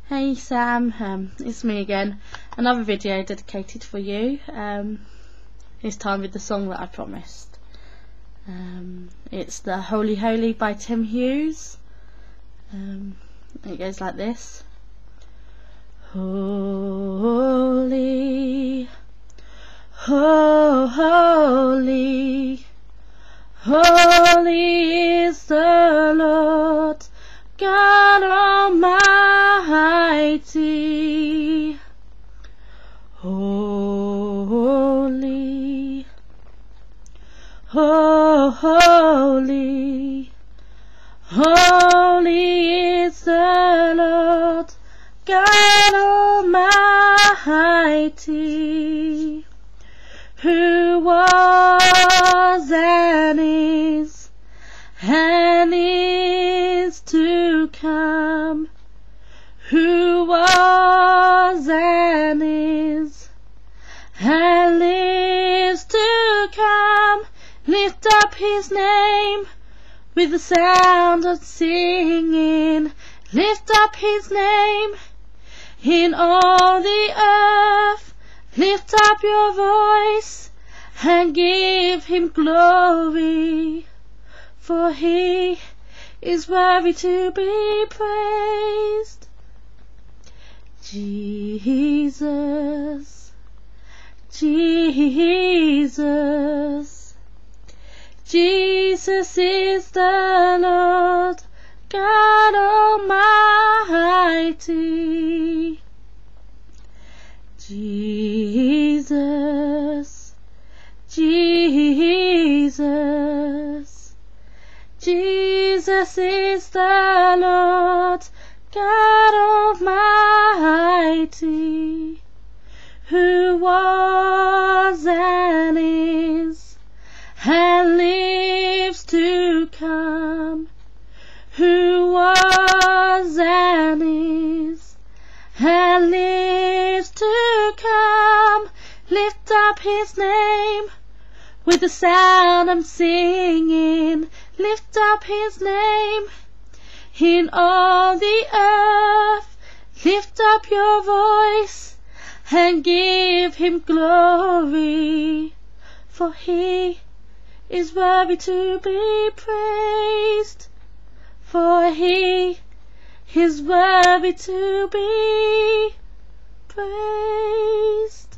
Hey Sam, it's me again. Another video dedicated for you. This time with the song that I promised. It's the Holy Holy by Tim Hughes. It goes like this. Holy, holy, holy is the Lord God Almighty. Holy, holy, holy is the Lord God Almighty, who was and is to come, who was and lives to come. Lift up his name with the sound of singing. Lift up his name in all the earth. Lift up your voice and give him glory, for he is worthy to be praised. Jesus, Jesus, Jesus is the Lord God Almighty. Jesus, Jesus, Jesus is the Lord God Almighty, who was and lives to come, who was and lives to come. Lift up his name with the sound I'm singing. Lift up his name in all the earth. Lift up your voice and give him glory, for he is worthy to be praised, for he is worthy to be praised.